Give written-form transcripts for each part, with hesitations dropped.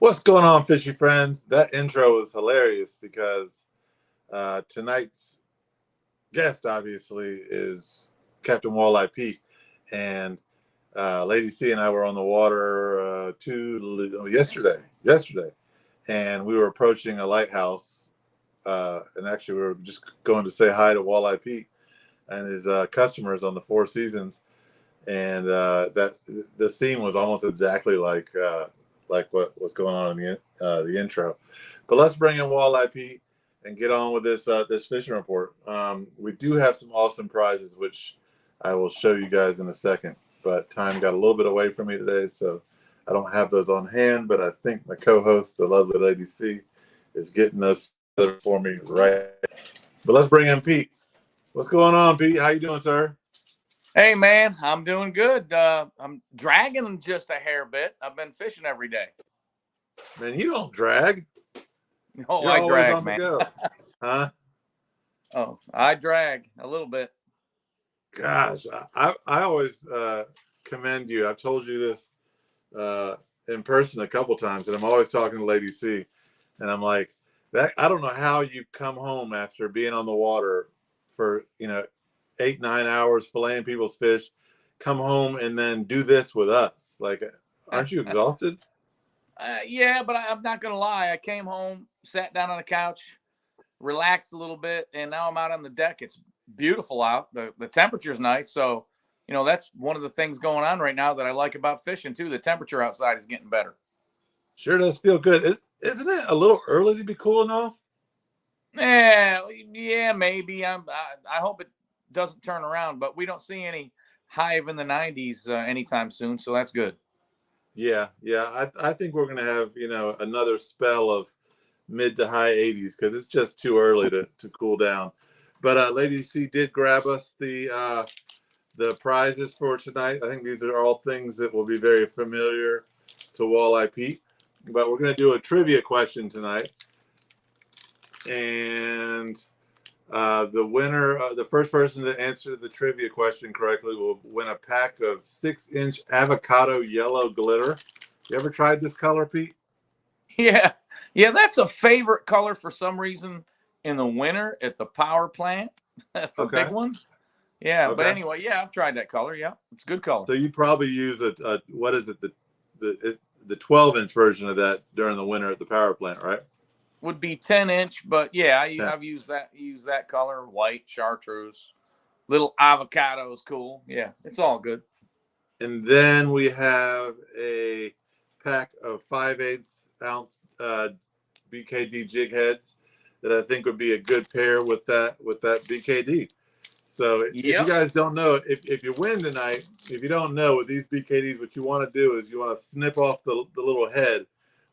What's going on, fishy friends? That intro was hilarious because tonight's guest, obviously, is Captain Walleye Pete. And Lady C and I were on the water yesterday. And we were approaching a lighthouse. And actually, we were just going to say hi to Walleye Pete and his customers on the Four Seasons. And that the scene was almost exactly like what was going on in the intro. But let's bring in Walleye Pete and get on with this fishing report. We do have some awesome prizes, which I will show you guys in a second. But time got a little bit away from me today, so I don't have those on hand. But I think my co-host, the lovely Lady C, is getting those for me right. But let's bring in Pete. What's going on, Pete? How you doing, sir? Hey, man, I'm doing good. I'm dragging just a hair bit. I've been fishing every day. Man, you don't drag. Oh, You're I always drag, on the man. go. Huh? Oh, I drag a little bit. Gosh, I always commend you. I've told you this in person a couple times, and I'm always talking to Lady C, and I'm like, that I don't know how you come home after being on the water for 8-9 hours filleting people's fish, come home and then do this with us. Like, aren't you exhausted? Yeah, but I'm not going to lie. I came home, sat down on the couch, relaxed a little bit, and now I'm out on the deck. It's beautiful out. The temperature's nice. So, that's one of the things going on right now that I like about fishing, too. The temperature outside is getting better. Sure does feel good. Isn't it a little early to be cooling off? Yeah, maybe. I hope it doesn't turn around, but we don't see any high in the 90s anytime soon, so that's good. Yeah. I think we're gonna have another spell of mid to high 80s because it's just too early to cool down. But Lady C did grab us the prizes for tonight. I think these are all things that will be very familiar to Walleye Pete. But we're going to do a trivia question tonight. And the winner, the first person to answer the trivia question correctly will win a pack of 6-inch avocado yellow glitter. You ever tried this color, Pete? Yeah, that's a favorite color for some reason in the winter at the power plant for big Okay. ones. Yeah, but Okay. anyway, yeah, I've tried that color. Yeah, it's a good color. So you probably use what is it, the 12-inch version of that during the winter at the power plant, right? Would be 10-inch, but yeah, Yeah. I've used that color, white chartreuse, little avocado is cool. Yeah, it's all good. And then we have a pack of 5/8 ounce BKD jig heads that I think would be a good pair with that BKD. So if you Yep. guys don't know, if you win tonight, if you don't know with these BKDs, what you want to do is you want to snip off the little head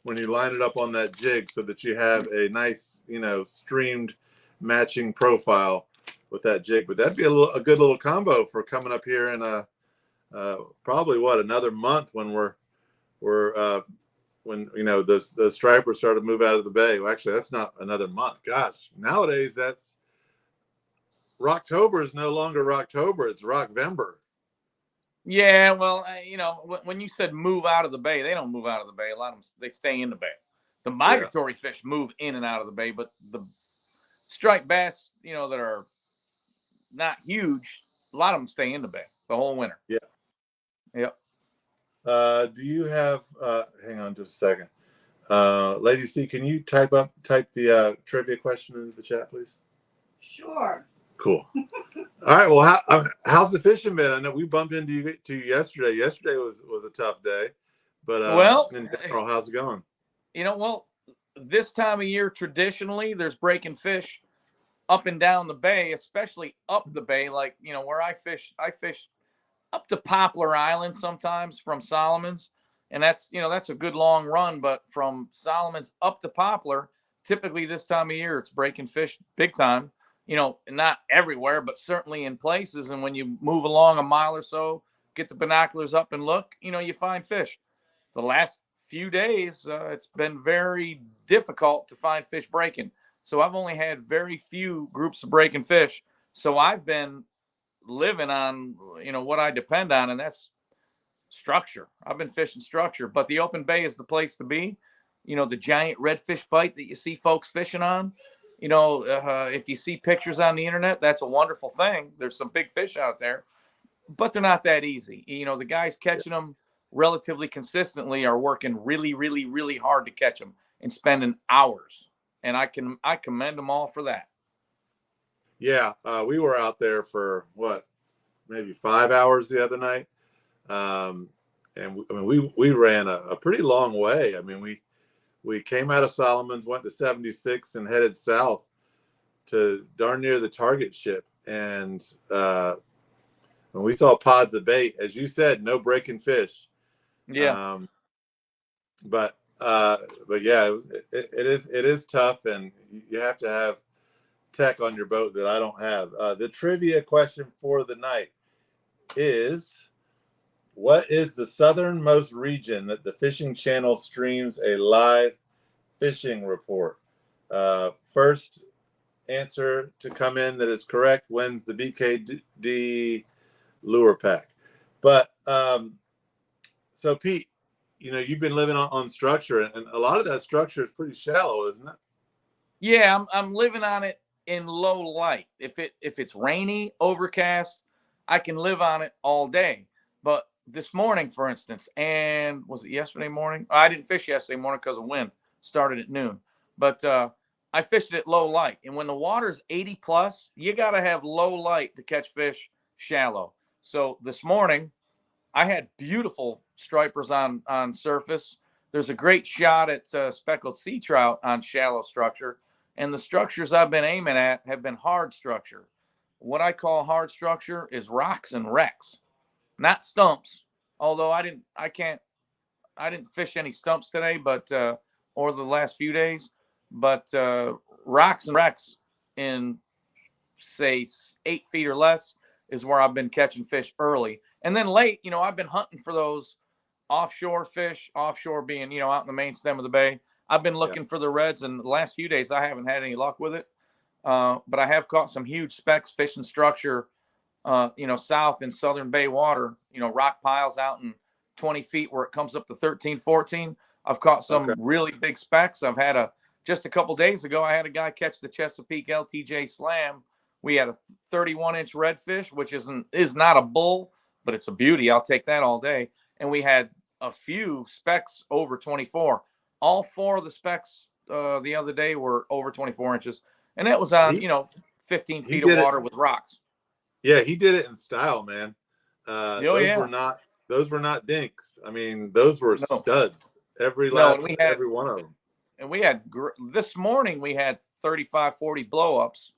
when you line it up on that jig so that you have a nice, streamed matching profile with that jig. But that'd be a good little combo for coming up here in probably another month when we're when the stripers start to move out of the bay. Well, actually, that's not another month. Gosh, nowadays that's Rocktober is no longer Rocktober; it's Rockvember. Yeah, well, when you said move out of the bay, they don't move out of the bay. A lot of them, they stay in the bay. The migratory fish move in and out of the bay, but the striped bass, that are not huge, a lot of them stay in the bay the whole winter. Yeah. Yep. Do you have? Hang on just a second. Lady C, can you type the trivia question into the chat, please? Sure. Cool. All right. Well, how's the fishing been? I know we bumped into you yesterday. Yesterday was a tough day, but in general, how's it going? This time of year, traditionally, there's breaking fish up and down the bay, especially up the bay. Like, where I fish up to Poplar Island sometimes from Solomon's. And that's a good long run. But from Solomon's up to Poplar, typically this time of year, it's breaking fish big time. Not everywhere, but certainly in places. And when you move along a mile or so, get the binoculars up and look, you find fish. The last few days, it's been very difficult to find fish breaking. So I've only had very few groups of breaking fish. So I've been living on, what I depend on, and that's structure. I've been fishing structure, but the open bay is the place to be. the giant redfish bite that you see folks fishing on. If you see pictures on the internet, that's a wonderful thing. There's some big fish out there, but they're not that easy. The guys catching them relatively consistently are working really, really, really hard to catch them and spending hours. And I commend them all for that. Yeah, we were out there for what, maybe 5 hours the other night, and we ran a pretty long way. I mean, we came out of Solomon's, went to 76, and headed south to darn near the target ship, and when we saw pods of bait, as you said, no breaking fish. Yeah. But yeah, it is tough, and you have to have tech on your boat that I don't have. The trivia question for the night is, what is the southernmost region that the Fishing Channel streams a live fishing report? First answer to come in that is correct wins the BKD lure pack. But so Pete, you've been living on structure, and a lot of that structure is pretty shallow, isn't it? Yeah, I'm living on it in low light. If it's rainy, overcast, I can live on it all day. But this morning, for instance, and was it yesterday morning? I didn't fish yesterday morning because of wind. Started at noon, but I fished it at low light. And when the water's 80 plus, you got to have low light to catch fish shallow. So this morning, I had beautiful stripers on surface. There's a great shot at speckled sea trout on shallow structure. And the structures I've been aiming at have been hard structure. What I call hard structure is rocks and wrecks, not stumps. Although I didn't fish any stumps today, but or the last few days. But rocks and wrecks in, say, 8 feet or less is where I've been catching fish early. And then late, I've been hunting for those offshore fish, offshore being, out in the main stem of the bay. I've been looking for the reds, and the last few days I haven't had any luck with it. But I have caught some huge specks fishing structure, south in southern bay water, rock piles out in 20 feet where it comes up to 13, 14. I've caught some really big specks. Just a couple days ago, I had a guy catch the Chesapeake LTJ Slam. We had a 31-inch redfish, which is not a bull, but it's a beauty. I'll take that all day. And we had a few specks over 24. All 4 of the specks the other day were over 24 inches. And that was on, 15 feet of water with rocks. Yeah, he did it in style, man. Those were not dinks. I mean, those were studs. Every one of them. And we had this morning we had 35, 40 blowups,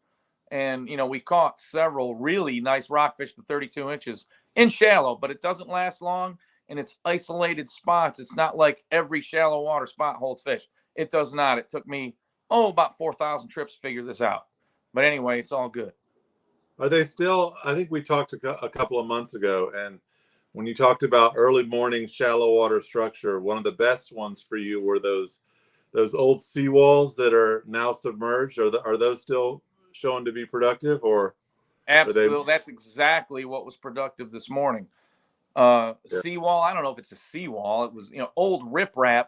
and we caught several really nice rockfish to 32 inches in shallow, but it doesn't last long, and it's isolated spots. It's not like every shallow water spot holds fish. It does not. It took me about 4,000 trips to figure this out. But anyway, it's all good. Are they still? I think we talked a couple of months ago, and when you talked about early morning shallow water structure, one of the best ones for you were those old seawalls that are now submerged. Are those still showing to be productive, or? Absolutely, that's exactly what was productive this morning. Seawall. I don't know if it's a seawall. It was old riprap.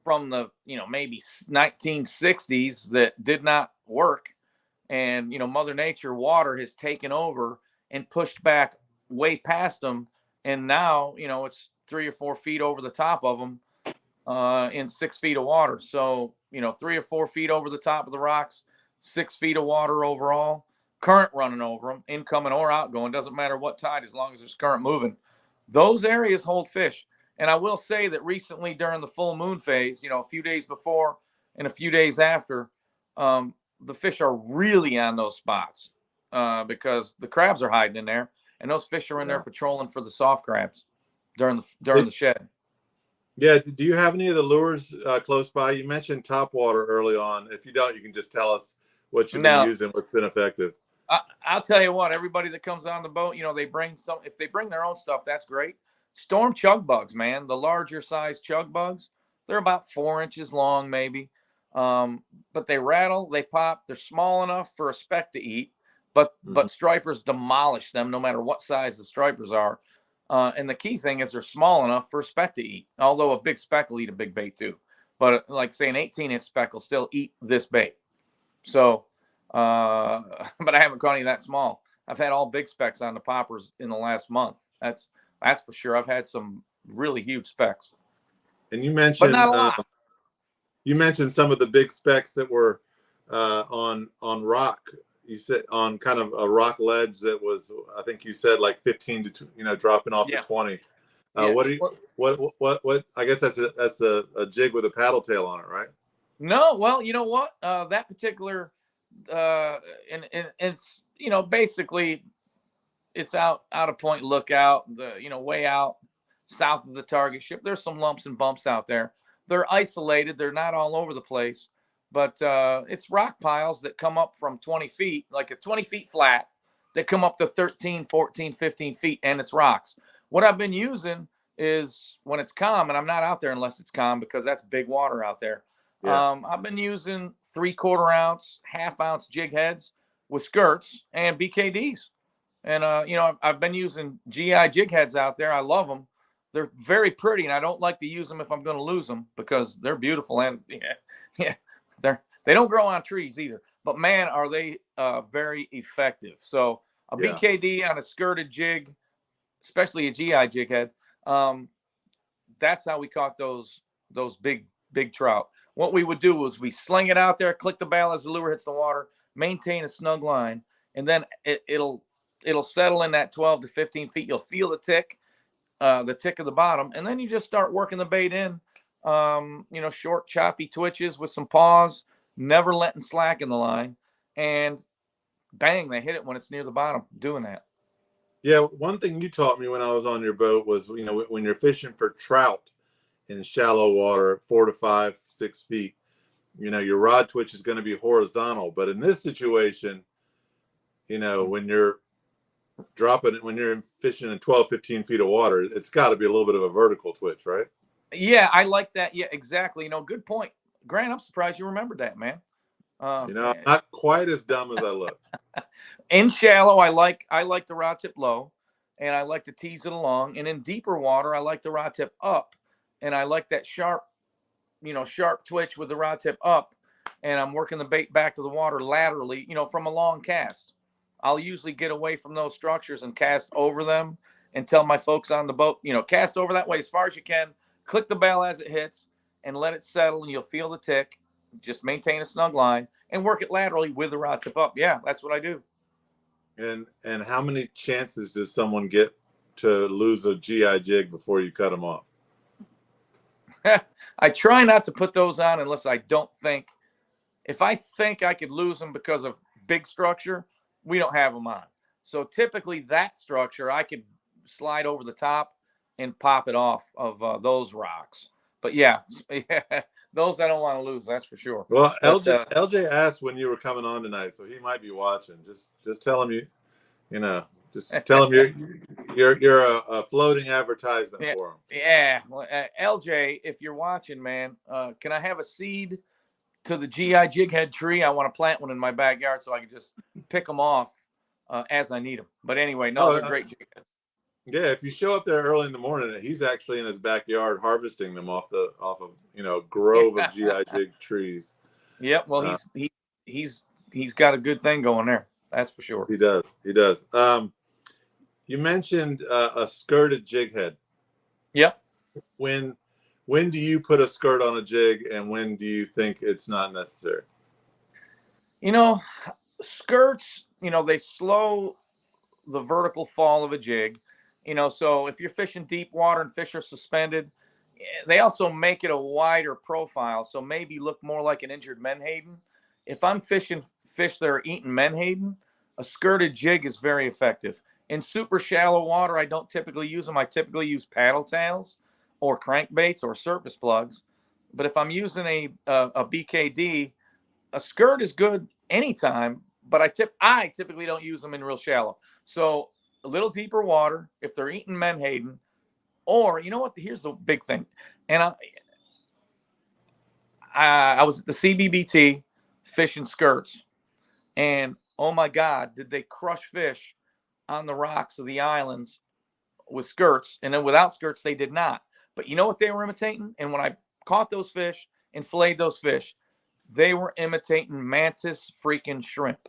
From the maybe 1960s that did not work, and Mother Nature water has taken over and pushed back way past them, and now it's 3 or 4 feet over the top of them in 6 feet of water. So 3 or 4 feet over the top of the rocks, 6 feet of water overall, current running over them, incoming or outgoing, doesn't matter what tide, as long as there's current moving. Those areas hold fish. And I will say that recently during the full moon phase, a few days before and a few days after, the fish are really on those spots because the crabs are hiding in there, and those fish are in there patrolling for the soft crabs during the shed. Yeah. Do you have any of the lures close by? You mentioned topwater early on. If you don't, you can just tell us what you've been using, what's been effective. I'll tell you what, everybody that comes on the boat, they bring some. If they bring their own stuff, that's great. Storm chug bugs, man, the larger size chug bugs, they're about 4 inches long, maybe. But they rattle, they pop. They're small enough for a speck to eat, but stripers demolish them no matter what size the stripers are. And the key thing is they're small enough for a speck to eat. Although a big speck will eat a big bait too. But like say an 18-inch speck will still eat this bait. So, but I haven't caught any that small. I've had all big specks on the poppers in the last month. That's for sure. I've had some really huge specks, And but not a lot. you mentioned some of the big specks that were on rock. You said on kind of a rock ledge that was, I think you said like 15 to dropping off to Yeah, 20. yeah. What do you what? I guess that's a jig with a paddle tail on it, right? No, well, you know what? That particular, and it's basically it's out of point lookout, way out south of the target ship. There's some lumps and bumps out there. They're isolated. They're not all over the place, but it's rock piles that come up from 20 feet, like a 20 feet flat, that come up to 13, 14, 15 feet, and it's rocks. What I've been using is when it's calm, and I'm not out there unless it's calm because that's big water out there. Yeah. I've been using 3/4 ounce, half-ounce jig heads with skirts and BKDs. And I've been using GI jig heads out there. I love them. They're very pretty, and I don't like to use them if I'm going to lose them because they're beautiful and yeah, they don't grow on trees either. But man, are they very effective. So a Yeah. BKD on a skirted jig, especially a GI jig head, that's how we caught those big trout. What we would do was we sling it out there, click the bail as the lure hits the water, maintain a snug line, and then it'll settle in that 12 to 15 feet. You'll feel the tick of the bottom, and then you just start working the bait in. Short, choppy twitches with some pause, never letting slack in the line, and bang, they hit it when it's near the bottom. Doing that. Yeah. One thing you taught me when I was on your boat was, when you're fishing for trout in shallow water, 4 to 5, 6 feet, your rod twitch is going to be horizontal. But in this situation, when you're dropping it, when you're fishing in 12, 15 feet of water, it's got to be a little bit of a vertical twitch, right? Yeah, I like that. Yeah, exactly. Good point. Grant, I'm surprised you remembered that, man. I'm not quite as dumb as I look. In shallow, I like the rod tip low, and I like to tease it along. And in deeper water, I like the rod tip up, and I like that sharp twitch with the rod tip up, and I'm working the bait back to the water laterally, from a long cast. I'll usually get away from those structures and cast over them and tell my folks on the boat, cast over that way as far as you can, click the bail as it hits, and let it settle, and you'll feel the tick. Just maintain a snug line and work it laterally with the rod tip up. Yeah, that's what I do. And how many chances does someone get to lose a GI jig before you cut them off? I try not to put those on unless I don't think. If I think I could lose them because of big structure, we don't have them on. So typically that structure, I could slide over the top and pop it off of those rocks. But yeah, those I don't want to lose. That's for sure. Well, But LJ asked when you were coming on tonight, so he might be watching. Just tell him just tell him you're a floating advertisement yeah, for him. yeah. Well, LJ, if you're watching, man, can I have a seed to the GI jig head tree? I want to plant one in my backyard so I can just pick them off as I need them. But anyway, no, they're great jig heads. Yeah, if you show up there early in the morning, he's actually in his backyard harvesting them off of a grove of GI jig trees. Yep. Well, he's got a good thing going there. That's for sure. He does. He does. You mentioned a skirted jig head. Yep. When do you put a skirt on a jig, and when do you think it's not necessary? Skirts, they slow the vertical fall of a jig. So if you're fishing deep water and fish are suspended, they also make it a wider profile, so maybe look more like an injured menhaden. If I'm fishing fish that are eating menhaden, a skirted jig is very effective. In super shallow water, I don't typically use them. I typically use paddle tails or crankbaits or surface plugs. But if I'm using a BKD, a skirt is good anytime, but I typically don't use them in real shallow. So a little deeper water, if they're eating menhaden, or you know what? Here's the big thing. And I was at the CBBT fishing skirts, and oh my God, did they crush fish on the rocks of the islands with skirts, and then without skirts they did not. But you know what they were imitating? And when I caught those fish and filleted those fish, they were imitating mantis freaking shrimp.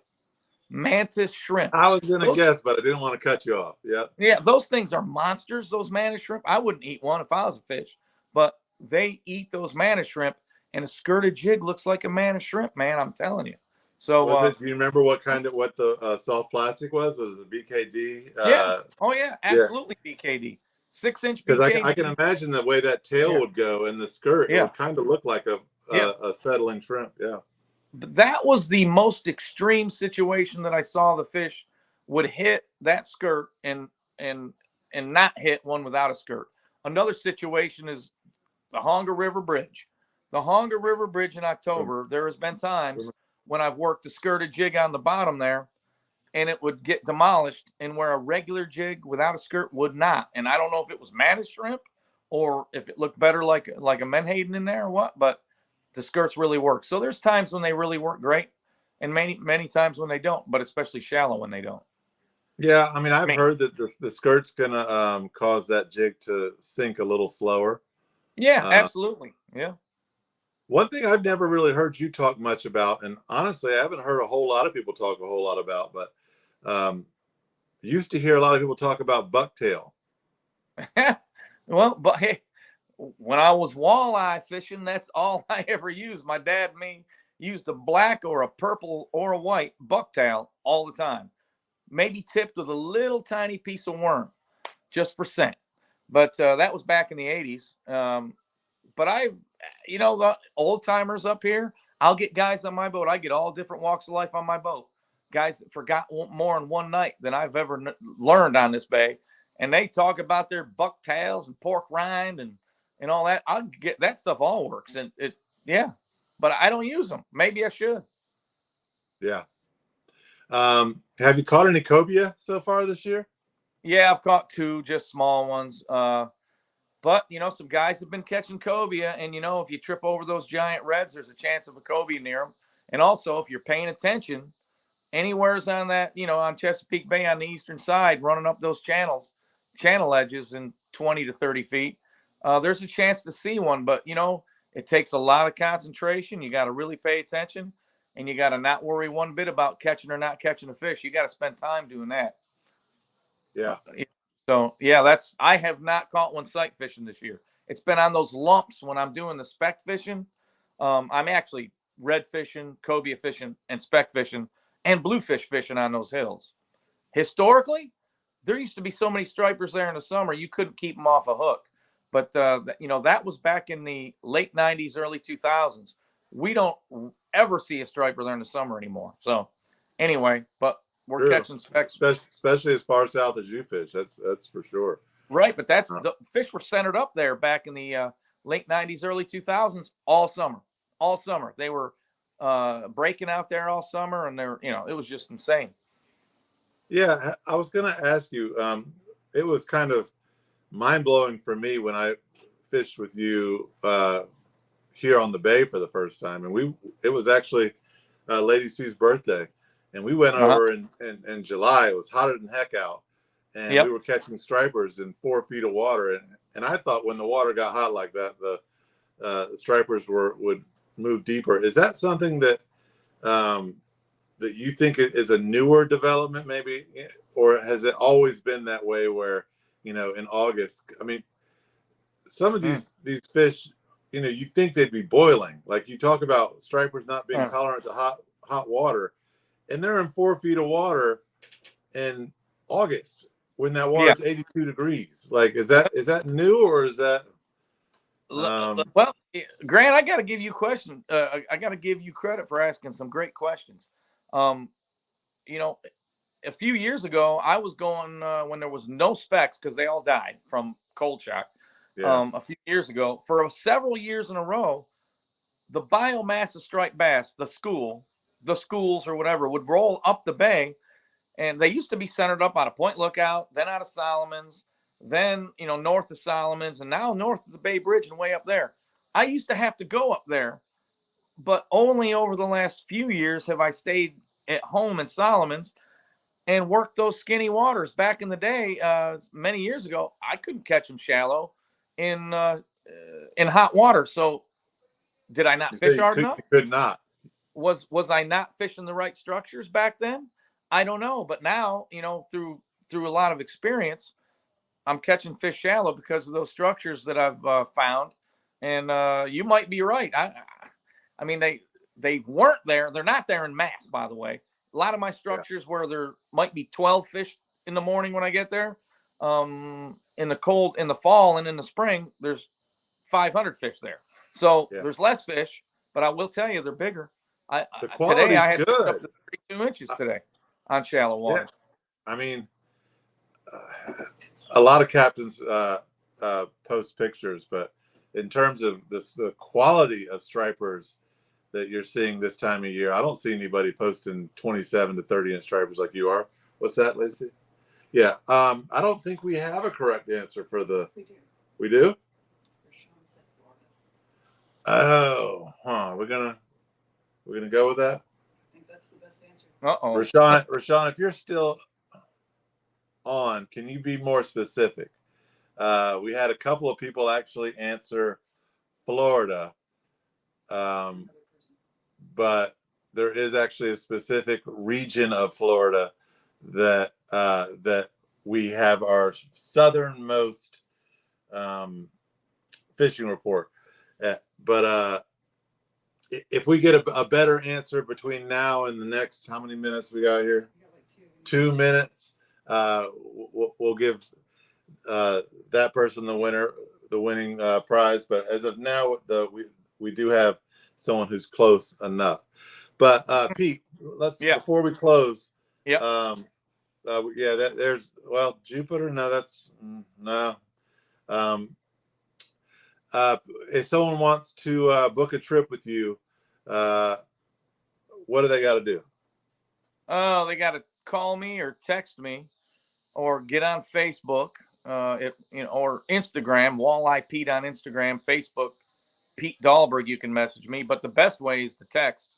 Mantis shrimp. I was gonna Those, guess, but I didn't want to cut you off. Yep. yeah, those things are monsters. Those mantis shrimp. I wouldn't eat one if I was a fish, but they eat those mantis shrimp, and a skirted jig looks like a mantis shrimp, man. I'm telling you. So Was it? Do you remember what the soft plastic was? Was it BKD? yeah, oh yeah, Yeah, absolutely BKD, 6-inch because I can BKD. imagine the way that tail Yeah, would go in the skirt. It yeah, would kind of look like yeah. a settling shrimp. Yeah. But that was the most extreme situation that I saw the fish would hit that skirt and and not hit one without a skirt. Another situation is the Honga River Bridge. The Honga River Bridge in October, there has been times when I've worked a skirted jig on the bottom there and it would get demolished, and where a regular jig without a skirt would not. And I don't know if it was mantis shrimp or if it looked better like a menhaden in there or what, but the skirts really work. So there's times when they really work great, and many times when they don't, but especially shallow when they don't. Yeah, I mean, I I've mean, heard that the skirt's gonna cause that jig to sink a little slower. yeah, Uh, absolutely, yeah. One thing I've never really heard you talk much about, and honestly, I haven't heard a whole lot of people talk a whole lot about, but um, used to hear a lot of people talk about bucktail. Well, but hey, when I was walleye fishing, that's all I ever used. My dad and me used a black or a purple or a white bucktail all the time, maybe tipped with a little tiny piece of worm just for scent. But that was back in the 80s. But I've, the old timers up here, I'll get guys on my boat. I get all different walks of life on my boat. Guys that forgot more in one night than I've ever learned on this bay. And they talk about their bucktails and pork rind and all that. I get that stuff all works. And yeah, but I don't use them. Maybe I should. Yeah. Have you caught any cobia so far this year? Yeah, I've caught two, just small ones. But some guys have been catching cobia, and if you trip over those giant reds, there's a chance of a cobia near them. And also, if you're paying attention, anywhere's on that, on Chesapeake Bay on the eastern side, running up those channel edges in 20 to 30 feet, there's a chance to see one. But it takes a lot of concentration. You got to really pay attention, and you got to not worry one bit about catching or not catching a fish. You got to spend time doing that. Yeah. So yeah, I have not caught one sight fishing this year. It's been on those lumps when I'm doing the speck fishing. I'm actually red fishing, cobia fishing, and speck fishing, and bluefish fishing on those hills. Historically, there used to be so many stripers there in the summer you couldn't keep them off a hook. But that was back in the late '90s, early 2000s. We don't ever see a striper there in the summer anymore. So anyway, but we're True. catching specks. Especially as far south as you fish. That's for sure. Right, but the fish were centered up there back in the late '90s, early 2000s, all summer. All summer, they were breaking out there all summer, and it was just insane. Yeah, I was gonna ask you. It was kind of mind blowing for me when I fished with you here on the bay for the first time, and it was actually Lady C's birthday, and we went over in July. It was hotter than heck out, and we Yep. were catching stripers in 4 feet of water, and I thought when the water got hot like that, the stripers would move deeper. Is that something that that you think is a newer development, maybe, or has it always been that way? Where in August, I mean, some of these fish, you think they'd be boiling. Like you talk about stripers not being tolerant to hot water, and they're in 4 feet of water in August when that water is 82 degrees. Like, is that new, or is that? Well, Grant, I got to give you I got to give you credit for asking some great questions. You know, a few years ago, I was going when there was no specks because they all died from cold shock. Yeah. A few years ago, for several years in a row, the biomass of striped bass, the schools or whatever, would roll up the bay, and they used to be centered up out of Point Lookout, then out of Solomons, then north of Solomons, and now north of the Bay Bridge and way up there. I used to have to go up there, but only over the last few years have I stayed at home in Solomons. and work those skinny waters. Back in the day, many years ago, I couldn't catch them shallow in hot water. So did I not You say fish hard enough? you could not. Was I not fishing the right structures back then? I don't know. But now, through a lot of experience, I'm catching fish shallow because of those structures that I've found. And you might be right. I mean, they weren't there. They're not there in mass, by the way. A lot of my structures where there might be 12 fish in the morning when I get there. In the fall and in the spring, there's 500 fish there. So there's less fish, but I will tell you they're bigger. The quality's today I had good. up to 32 inches today on shallow water. Yeah. I mean, a lot of captains post pictures, but in terms of the quality of stripers that you're seeing this time of year, I don't see anybody posting 27 to 30-inch stripers like you are. What's that, Lacey? Yeah. I don't think we have a correct answer for the. We do. We do? Oh, we're gonna go with that. I think that's the best answer. Rashawn, if you're still on, can you be more specific? We had a couple of people actually answer Florida, but there is actually a specific region of Florida that we have our southernmost fishing report. But if we get a better answer between now and the next, how many minutes we got here? We got like 2 minutes. We'll give that person the winning prize. But as of now, we do have someone who's close enough. But Pete, before we close. Yeah. There's Jupiter. No, that's no. If someone wants to book a trip with you, what do they got to do? Oh, they got to call me or text me or get on Facebook, or Instagram, Walleye Pete on Instagram, Facebook, Pete Dahlberg. You can message me, but the best way is to text,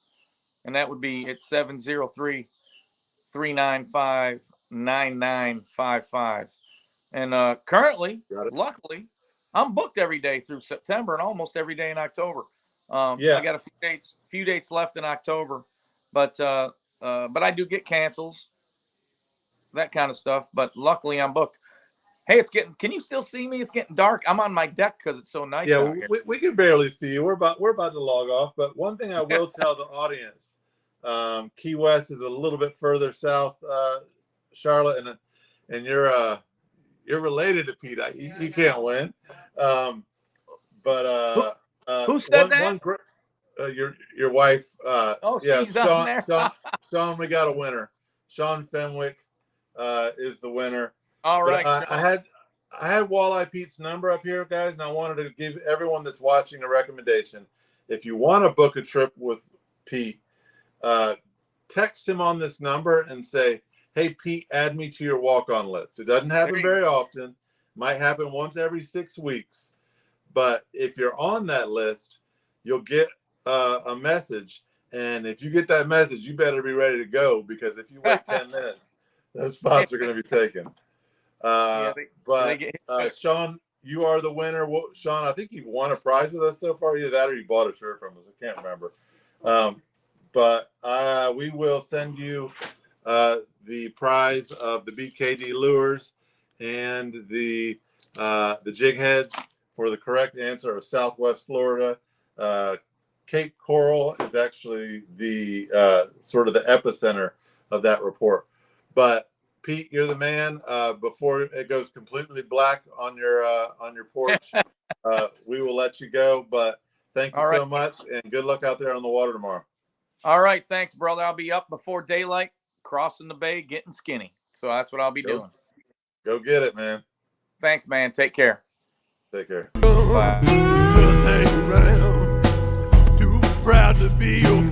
and that would be at 703-395-9955. And currently, luckily, I'm booked every day through September and almost every day in October. I got a few dates left in October, but I do get cancels, that kind of stuff. But luckily, I'm booked. Hey, can you still see me? It's getting dark. I'm on my deck because it's so nice. Yeah, we can barely see you. We're about to log off. But one thing I will tell the audience, Key West is a little bit further south, Charlotte, and you're related to Pete. You can't win. Who said that? Your wife. She's on there. Sean, we got a winner. Sean Fenwick is the winner. All right. I had Walleye Pete's number up here, guys, and I wanted to give everyone that's watching a recommendation. If you want to book a trip with Pete, text him on this number and say, "Hey, Pete, add me to your walk-on list." It doesn't happen very often. Might happen once every 6 weeks. But if you're on that list, you'll get a message. And if you get that message, you better be ready to go, because if you wait 10 minutes, those spots are going to be taken. Sean, you are the winner. Sean, I think you've won a prize with us so far. Either that or you bought a shirt from us. I can't remember. But we will send you the prize of the BKD lures and the jig heads for the correct answer of Southwest Florida. Cape Coral is actually the sort of the epicenter of that report. But Pete, you're the man. Before it goes completely black on your porch, we will let you go. But thank you so much, and good luck out there on the water tomorrow. All right, thanks, brother. I'll be up before daylight, crossing the bay, getting skinny. So that's what I'll be doing. Go get it, man. Thanks, man. Take care. Take care. Bye. Just hang around. Too proud to be your